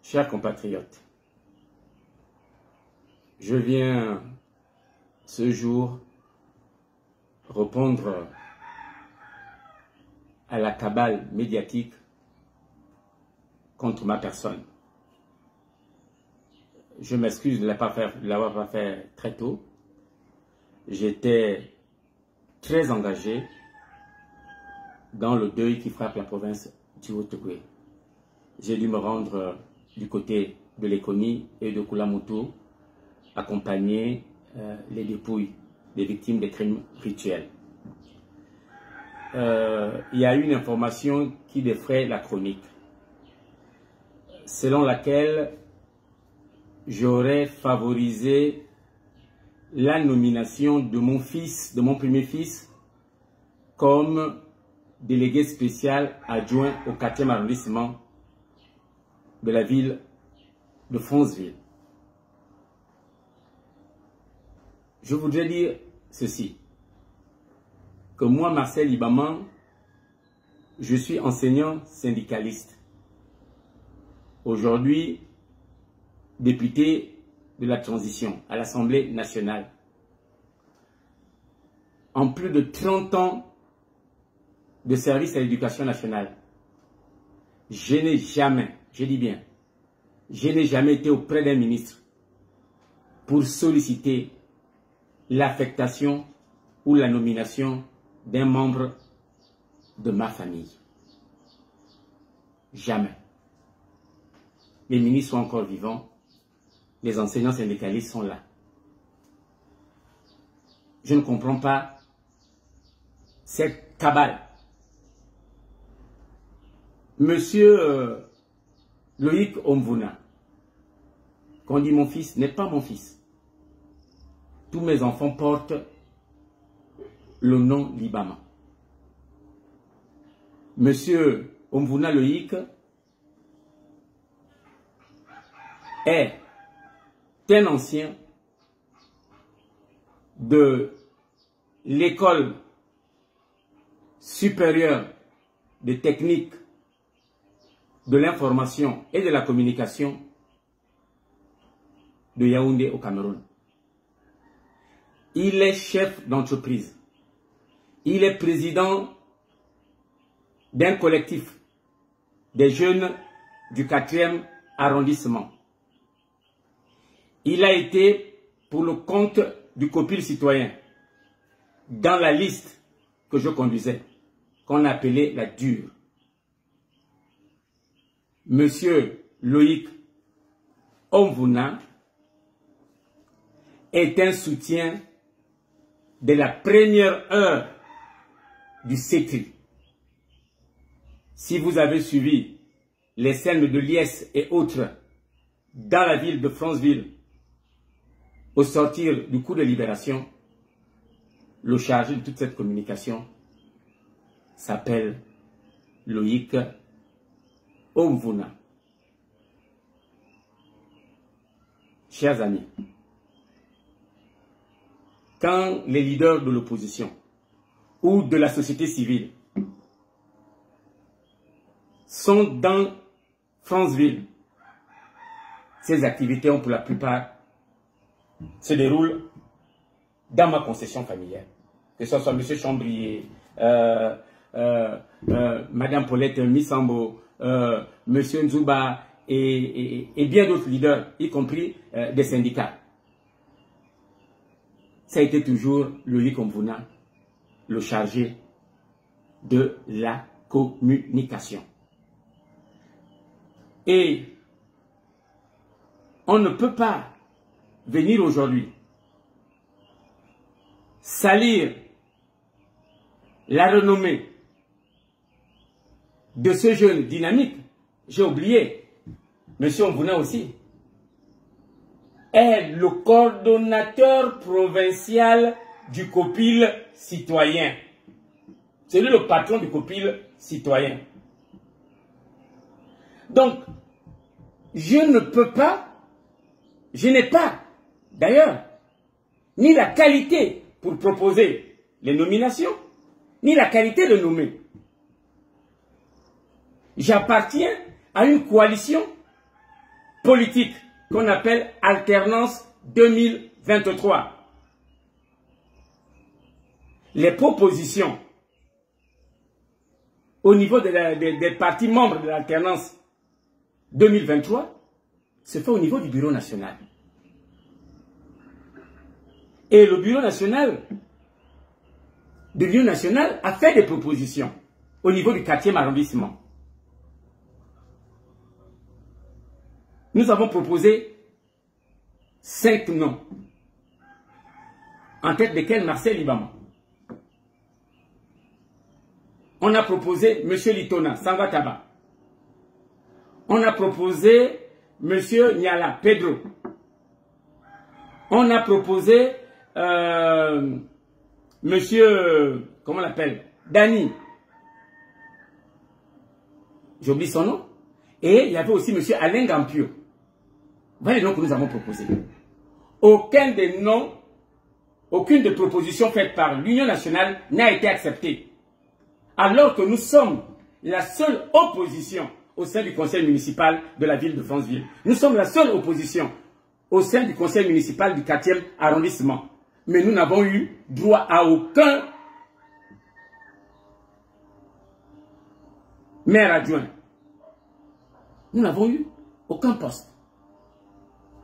Chers compatriotes, je viens ce jour répondre à la cabale médiatique contre ma personne. Je m'excuse de ne l'avoir pas fait très tôt. J'étais très engagé dans le deuil qui frappe la province du Haut-Ogooué. J'ai dû me rendre du côté de Lekoni et de Koulamoutou, accompagner les dépouilles des victimes des crimes rituels. Il y a une information qui défraie la chronique, selon laquelle j'aurais favorisé la nomination de mon fils, de mon premier fils, comme délégué spécial adjoint au 4e arrondissement de la ville de Franceville. Je voudrais dire ceci, que moi, Marcel Ibaman, je suis enseignant syndicaliste. Aujourd'hui, député de la transition à l'Assemblée nationale. En plus de 30 ans de service à l'éducation nationale, je n'ai jamais, je dis bien, je n'ai jamais été auprès d'un ministre pour solliciter l'affectation ou la nomination d'un membre de ma famille. Jamais. Les ministres sont encore vivants, les enseignants syndicalistes sont là. Je ne comprends pas cette cabale. Monsieur Loïc Omvouna, qu'on dit mon fils, n'est pas mon fils. Tous mes enfants portent le nom Libama. Monsieur Omvouna Loïc est un ancien de l'école supérieure de technique de l'information et de la communication de Yaoundé au Cameroun. Il est chef d'entreprise. Il est président d'un collectif des jeunes du 4e arrondissement. Il a été pour le compte du COPIL citoyen dans la liste que je conduisais, qu'on appelait la dure. Monsieur Loïc Omvouna est un soutien de la première heure du CETRI. Si vous avez suivi les scènes de liesse et autres dans la ville de Franceville, au sortir du coup de libération, le chargé de toute cette communication s'appelle Loïc Omvouna. Chers amis, quand les leaders de l'opposition ou de la société civile sont dans Franceville, ces activités ont pour la plupart se déroulent dans ma concession familiale. Que ce soit M. Chambrier, Mme Paulette Missambo, M. Nzouba et bien d'autres leaders, y compris des syndicats. Ça a été toujours Loïc Omvouna, le chargé de la communication. Et on ne peut pas venir aujourd'hui salir la renommée de ce jeune dynamique. J'ai oublié, M. Omvouna aussi est le coordonnateur provincial du COPIL citoyen. C'est lui le patron du COPIL citoyen. Donc, je ne peux pas, je n'ai pas, d'ailleurs, ni la qualité pour proposer les nominations, ni la qualité de nommer. J'appartiens à une coalition politique qu'on appelle alternance 2023. Les propositions au niveau des partis membres de l'alternance 2023 se fait au niveau du bureau national. Et le bureau national de l'Union nationale a fait des propositions au niveau du 4e arrondissement. Nous avons proposé 5 noms, en tête desquels Marcel Ibama. On a proposé M. Litona, Sangataba. On a proposé M. Niala, Pedro. On a proposé Monsieur, comment on l'appelle, Dani. J'oublie son nom. Et il y avait aussi Monsieur Alain Gampio. Voilà les noms que nous avons proposés. Aucun des noms, aucune des propositions faites par l'Union nationale n'a été acceptée. Alors que nous sommes la seule opposition au sein du conseil municipal de la ville de Franceville. Nous sommes la seule opposition au sein du conseil municipal du 4e arrondissement. Mais nous n'avons eu droit à aucun maire adjoint. Nous n'avons eu aucun poste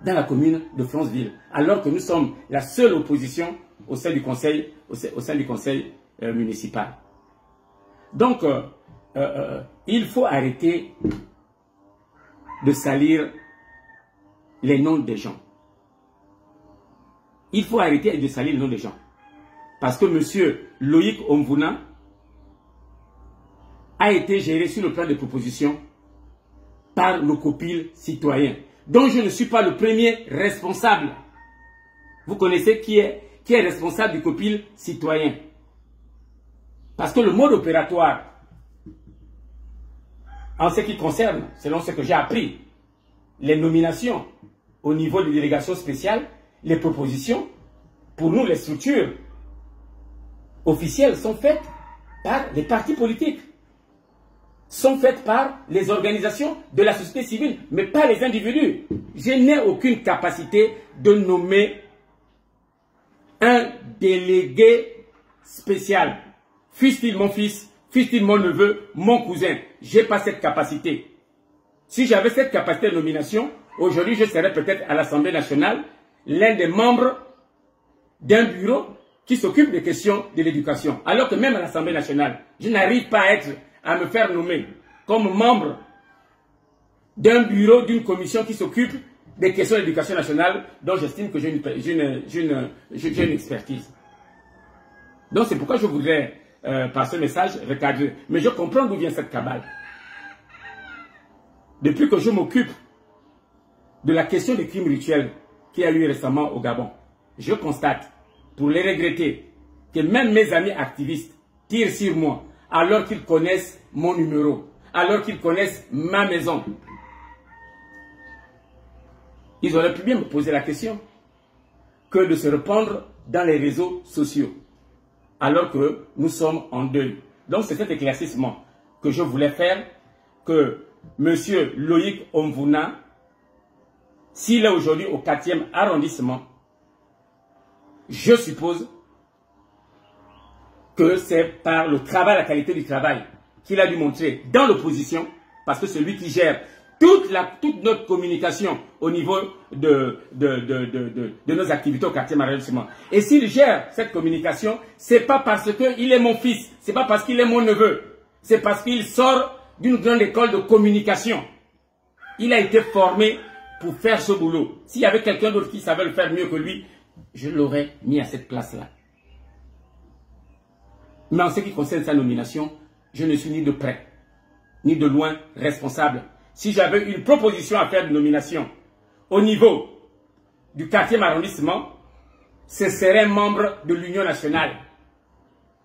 dans la commune de Franceville, alors que nous sommes la seule opposition au sein du conseil, municipal. Donc, il faut arrêter de salir les noms des gens. Il faut arrêter de salir les noms des gens. Parce que M. Loïc Omvouna a été géré sur le plan de propositions par le COPIL citoyen, dont je ne suis pas le premier responsable. Vous connaissez qui est responsable du COPIL citoyen. Parce que le mode opératoire, en ce qui concerne, selon ce que j'ai appris, les nominations au niveau des délégations spéciales, les propositions, pour nous, les structures officielles sont faites par les partis politiques, sont faites par les organisations de la société civile, mais pas les individus. Je n'ai aucune capacité de nommer un délégué spécial. Fût-il mon fils, fût-il mon neveu, mon cousin. Je n'ai pas cette capacité. Si j'avais cette capacité de nomination, aujourd'hui je serais peut-être à l'Assemblée nationale l'un des membres d'un bureau qui s'occupe des questions de l'éducation. Alors que même à l'Assemblée nationale, je n'arrive pas à me faire nommer comme membre d'un bureau, d'une commission qui s'occupe des questions de l'éducation nationale, dont j'estime que j'ai une expertise. Donc c'est pourquoi je voudrais, par ce message, recadrer. Mais je comprends d'où vient cette cabale. Depuis que je m'occupe de la question des crimes rituels qu'il y a eu récemment au Gabon, je constate, pour les regretter, que même mes amis activistes tirent sur moi, alors qu'ils connaissent mon numéro, alors qu'ils connaissent ma maison. Ils auraient pu bien me poser la question que de se répandre dans les réseaux sociaux, alors que nous sommes en deuil. Donc c'est cet éclaircissement que je voulais faire, que M. Loïc Omvouna, s'il est aujourd'hui au 4e arrondissement, je suppose que c'est par le travail, la qualité du travail qu'il a dû montrer dans l'opposition, parce que celui qui gère toute notre communication au niveau de nos activités au 4e arrondissement. Et s'il gère cette communication, c'est pas parce qu'il est mon fils, c'est pas parce qu'il est mon neveu, c'est parce qu'il sort d'une grande école de communication. Il a été formé pour faire ce boulot. S'il y avait quelqu'un d'autre qui savait le faire mieux que lui, je l'aurais mis à cette place-là. Mais en ce qui concerne sa nomination, je ne suis ni de près, ni de loin responsable. Si j'avais une proposition à faire de nomination au niveau du 4e arrondissement, ce serait un membre de l'Union nationale.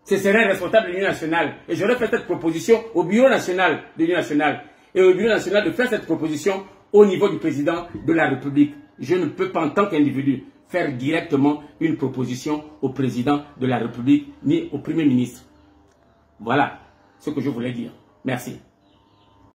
Ce serait un responsable de l'Union nationale. Et j'aurais fait cette proposition au bureau national de l'Union nationale. Et au bureau national de faire cette proposition au niveau du président de la République. Je ne peux pas en tant qu'individu faire directement une proposition au président de la République ni au Premier ministre. Voilà ce que je voulais dire. Merci.